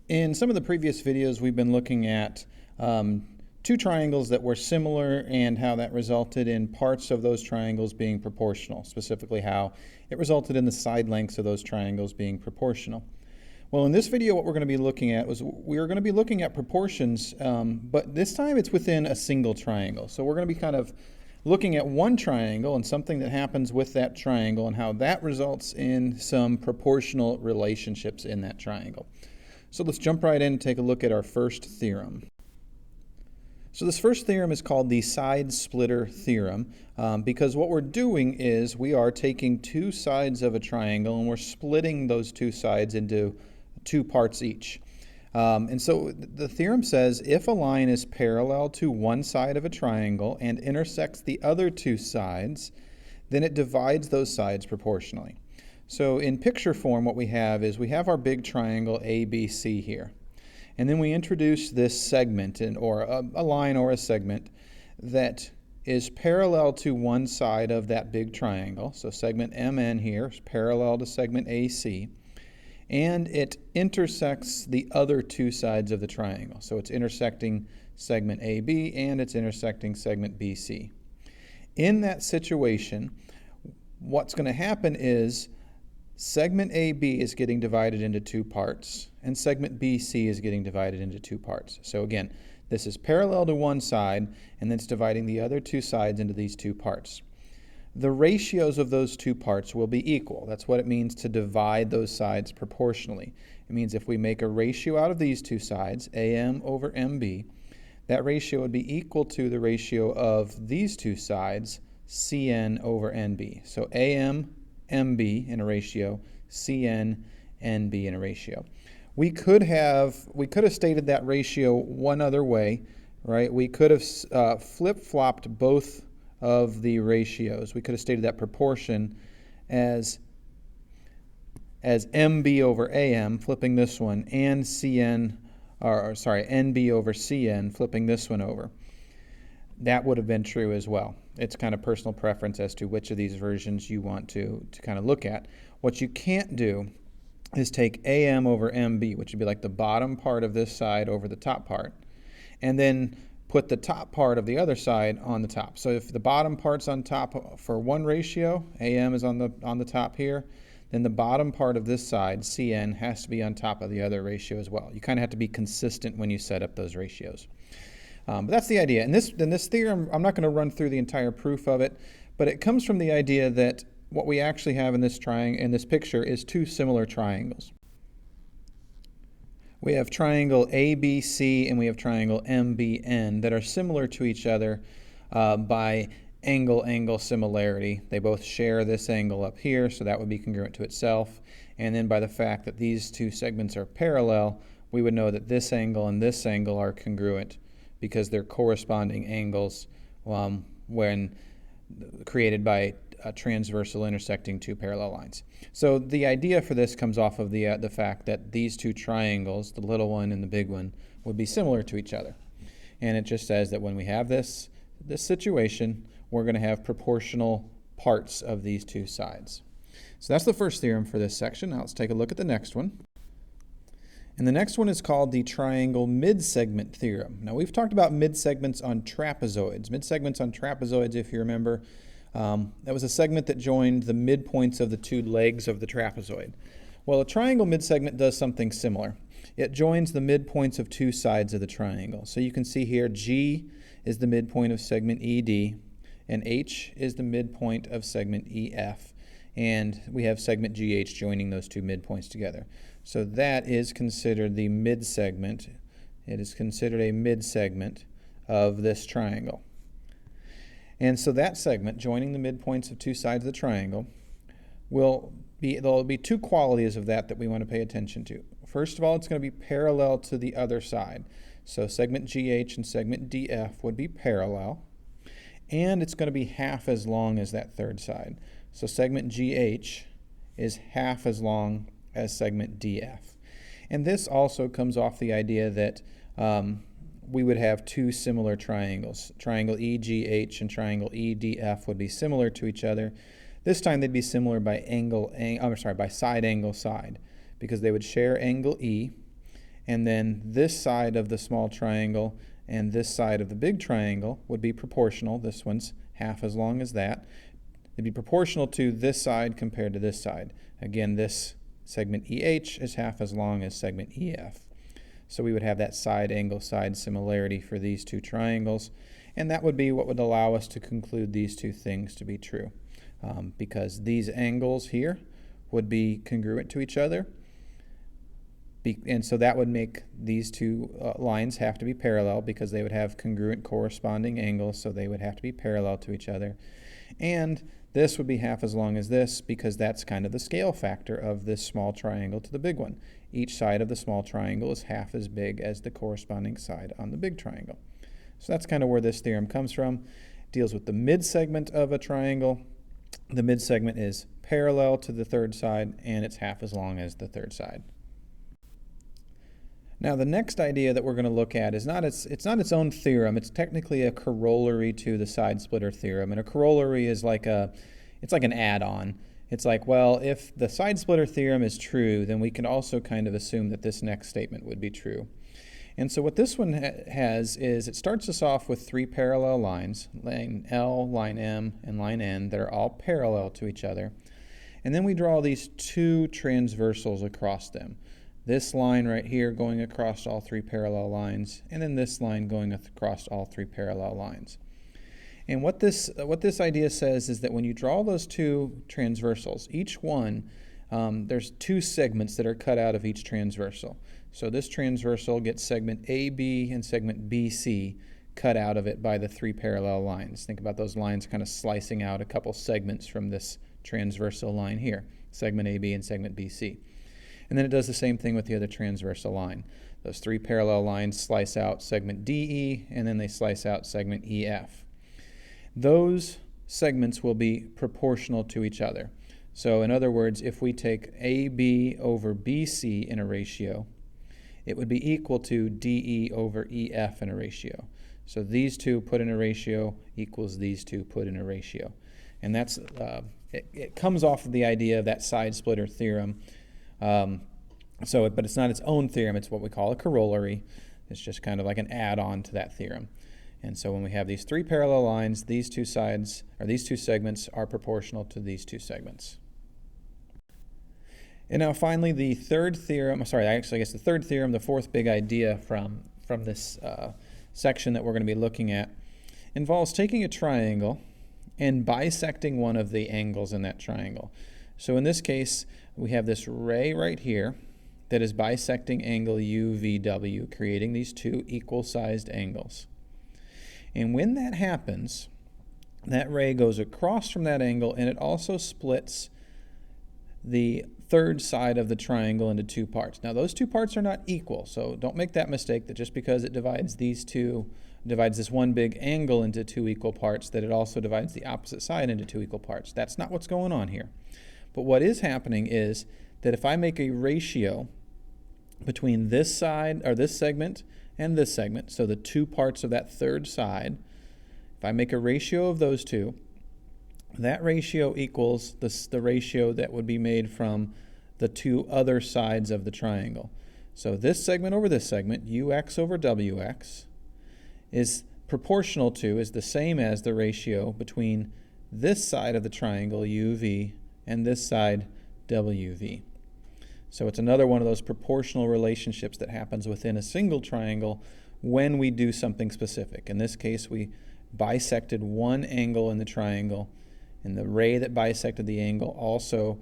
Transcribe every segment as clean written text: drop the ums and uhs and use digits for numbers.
In some of the previous videos, we've been looking at two triangles that were similar and how that resulted in parts of those triangles being proportional, specifically how it resulted in the side lengths of those triangles being proportional. Well, in this video, what we're going to be looking at was we're going to be looking at proportions, but this time it's within a single triangle. So we're going to be kind of looking at one triangle and something that happens with that triangle and how that results in some proportional relationships in that triangle. So let's jump right in and take a look at our first theorem. So this first theorem is called the side splitter theorem because what we're doing is we are taking two sides of a triangle and we're splitting those two sides into two parts each. And so the theorem says if a line is parallel to one side of a triangle and intersects the other two sides, then it divides those sides proportionally. So in picture form, what we have is we have our big triangle ABC here. And then we introduce this segment, or a line or a segment that is parallel to one side of that big triangle. So segment MN here is parallel to segment AC. And it intersects the other two sides of the triangle. So it's intersecting segment AB and it's intersecting segment BC. In that situation, what's going to happen is segment AB is getting divided into two parts, and segment BC is getting divided into two parts. So again, this is parallel to one side, and then it's dividing the other two sides into these two parts. The ratios of those two parts will be equal. That's what it means to divide those sides proportionally. It means if we make a ratio out of these two sides, AM over MB, that ratio would be equal to the ratio of these two sides, CN over NB. So AM MB in a ratio, CN, NB in a ratio. We could have stated that ratio one other way, right? We could have flip-flopped both of the ratios. We could have stated that proportion as MB over AM, flipping this one, and NB over CN, flipping this one over. That would have been true as well. It's kind of personal preference as to which of these versions you want to kind of look at. What you can't do is take AM over MB, which would be like the bottom part of this side over the top part, and then put the top part of the other side on the top. So if the bottom part's on top for one ratio, AM is on the top here, then the bottom part of this side, CN, has to be on top of the other ratio as well. You kind of have to be consistent when you set up those ratios. But that's the idea. In this theorem, I'm not going to run through the entire proof of it, but it comes from the idea that what we actually have in this picture is two similar triangles. We have triangle ABC and we have triangle MBN that are similar to each other by angle-angle similarity. They both share this angle up here, so that would be congruent to itself. And then by the fact that these two segments are parallel, we would know that this angle and this angle are congruent because they're corresponding angles when created by transversal intersecting two parallel lines. So the idea for this comes off of the fact that these two triangles, the little one and the big one, would be similar to each other. And it just says that when we have this situation, we're going to have proportional parts of these two sides. So that's the first theorem for this section. Now let's take a look at the next one. And the next one is called the triangle midsegment theorem. Now we've talked about midsegments on trapezoids. Midsegments on trapezoids, if you remember, that was a segment that joined the midpoints of the two legs of the trapezoid. Well, a triangle midsegment does something similar. It joins the midpoints of two sides of the triangle. So you can see here G is the midpoint of segment ED, and H is the midpoint of segment EF. And we have segment GH joining those two midpoints together. So that is considered the midsegment. It is considered a midsegment of this triangle. And so that segment, joining the midpoints of two sides of the triangle, there'll be two qualities of that we want to pay attention to. First of all, it's going to be parallel to the other side. So segment GH and segment DF would be parallel. And it's going to be half as long as that third side. So segment GH is half as long as segment DF. And this also comes off the idea that we would have two similar triangles. Triangle EGH and triangle EDF would be similar to each other. This time they'd be similar by side angle side, because they would share angle E, and then this side of the small triangle and this side of the big triangle would be proportional. This one's half as long as that. It'd be proportional to this side compared to this side. Again, this segment EH is half as long as segment EF. So we would have that side angle side similarity for these two triangles, and that would be what would allow us to conclude these two things to be true, because these angles here would be congruent to each other, and so that would make these two lines have to be parallel because they would have congruent corresponding angles, so they would have to be parallel to each other. And this would be half as long as this because that's kind of the scale factor of this small triangle to the big one. Each side of the small triangle is half as big as the corresponding side on the big triangle. So that's kind of where this theorem comes from. It deals with the midsegment of a triangle. The midsegment is parallel to the third side, and it's half as long as the third side. Now the next idea that we're going to look at is it's not its own theorem. It's technically a corollary to the side splitter theorem. And a corollary is it's like an add-on. It's like, well, if the side splitter theorem is true, then we can also kind of assume that this next statement would be true. And so what this one has is it starts us off with three parallel lines, line L, line M, and line N, that are all parallel to each other. And then we draw these two transversals across them. This line right here going across all three parallel lines, and then this line going across all three parallel lines. And what this idea says is that when you draw those two transversals, each one, there's two segments that are cut out of each transversal. So this transversal gets segment AB and segment BC cut out of it by the three parallel lines. Think about those lines kind of slicing out a couple segments from this transversal line here, segment AB and segment BC. And then it does the same thing with the other transversal line. Those three parallel lines slice out segment DE, and then they slice out segment EF. Those segments will be proportional to each other. So in other words, if we take AB over BC in a ratio, it would be equal to DE over EF in a ratio. So these two put in a ratio equals these two put in a ratio. And that's it comes off of the idea of that side splitter theorem. But it's not its own theorem. It's what we call a corollary. It's just kind of like an add-on to that theorem. And so when we have these three parallel lines, these two sides, or these two segments, are proportional to these two segments. And now finally, the third theorem, the third theorem, the fourth big idea from this section that we're going to be looking at, involves taking a triangle and bisecting one of the angles in that triangle. So in this case, we have this ray right here that is bisecting angle UVW, creating these two equal-sized angles. And when that happens, that ray goes across from that angle, and it also splits the third side of the triangle into two parts. Now those two parts are not equal, so don't make that mistake that just because it divides this one big angle into two equal parts, that it also divides the opposite side into two equal parts. That's not what's going on here. But what is happening is that if I make a ratio between this side, or this segment, and this segment, so the two parts of that third side, if I make a ratio of those two, that ratio equals the ratio that would be made from the two other sides of the triangle. So this segment over this segment, UX over WX, is the same as the ratio between this side of the triangle, UV, and this side, WV. So it's another one of those proportional relationships that happens within a single triangle when we do something specific. In this case, we bisected one angle in the triangle, and the ray that bisected the angle also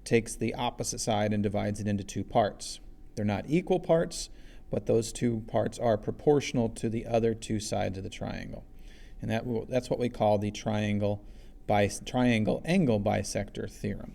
takes the opposite side and divides it into two parts. They're not equal parts, but those two parts are proportional to the other two sides of the triangle. And that's what we call the triangle angle bisector theorem.